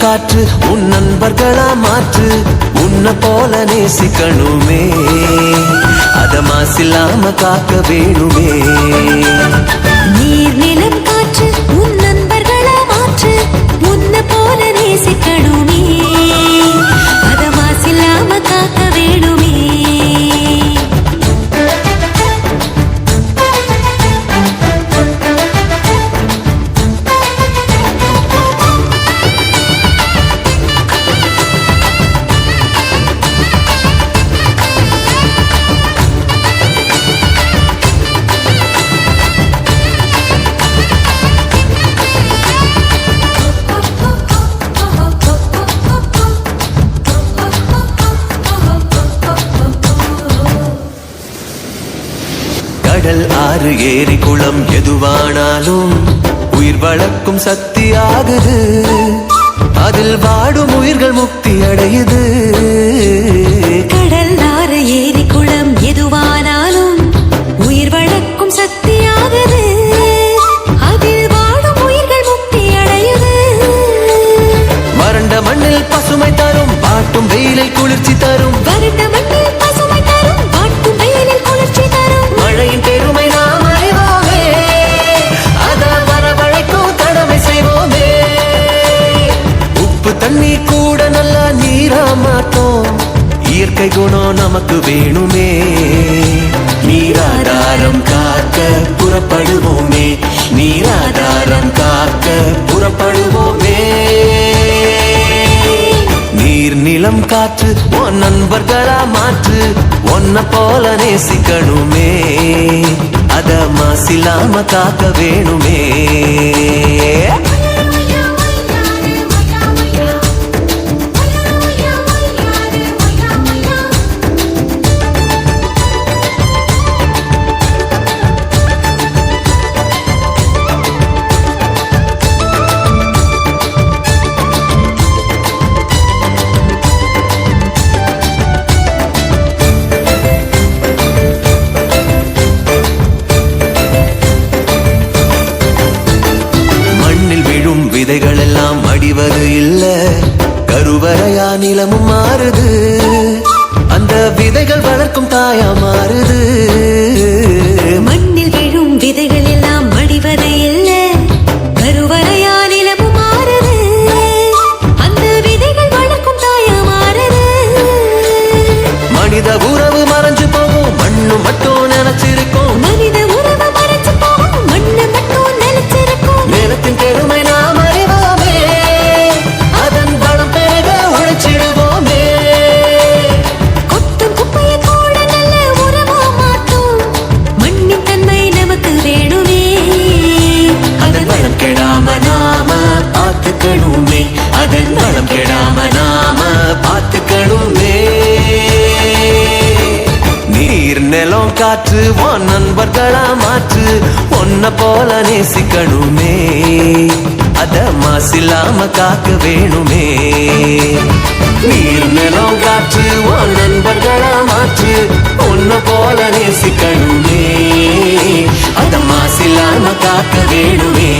காற்று உன் நண்பர்களா மாற்று உன்னை போல நேசிக்கணுமே அத மாசில்லாம காக்க வேணுமே நீர் நிலம் காற்று உன் நண்பர்களா மாற்று உன்னை போல நேசிக்கணுமே அத மாசில்லாம காக்க வேணுமே கடல் ஆறு ஏரி குளம் எதுவானாலும் உயிர் வளர்க்கும் சக்தி ஆகுது அதில் வாடும் உயிர்கள் முக்தி அடையுது கடல் ஆறு ஏரி குளம் எதுவானாலும் உயிர் வளர்க்கும் சக்தி ஆகுது அதில் வாடும் உயிர்கள் முக்தி அடையுது வறண்ட மண்ணில் பசுமை தரும் பாட்டும் வெயிலில் குளிர்ச்சி தரும் வறண்ட மண்ணில் பசுமை தரும் பாட்டும் வெயிலில் குளிர்ச்சி தரும் மழையின் பெருமை நாம் அறிவோமே அத வரவழைக்கும் கடமை செய்வோமே உப்பு தண்ணி கூட நல்லா நீரா மாத்தோம் இயற்கை குணம் நமக்கு வேணுமே நீராதாரம் காக்க புறப்படுவோமே நீராதாரம் காக்க புறப்படுவோமே நீர் நிலம் காற்று உன் நண்பர்களா மாற்று உன்னை போல நேசிக்கணுமே அத மாசில்லாம காக்க வேணுமே விதைகள் எல்லாம் அடிவது இல்ல கருவறையா நிலமும் மாறுது அந்த விதைகள் வளர்க்கும் தாயா மாறுது மண்ணில் விழும் விதைகள் எல்லாம் அடிவது இல்ல கருவறையா நிலமும் மாறுது அந்த விதைகள் வளர்க்கும் தாயா மாறுது மனித உறவு மறைஞ்சு போகும் மண்ணு மட்டும் நினைச்சிருக்கும் மனித உறவு மறைஞ்சு போகும் மண்ணு மட்டும் நினைச்சிருக்கும் நிலத்தின் பெருமை நாம் அறிவோமே அதன் பலம் பெருக உழைச்சிடுவோமே கொட்டும் குப்பையை கூட நல்ல உறவா மாட்டோம் மண்ணின் தன்மை நமக்கு வேணுமே அதன் வளம் கெடாம நாம பார்த்துக்கணுமே அதன் வளம் கெடாம நாம பார்த்துக்கணுமே நீர் நிலம் காற்று உன் நண்பர்களா மாற்று உன்னை போல நேசிக்கணுமே அத மாசில்லாம காக்க வேணுமே நீர் நிலம் காற்று உன் நண்பர்களா மாற்று உன்னை போல நேசிக்கணுமே அத மாசில்லாம காக்க வேணுமே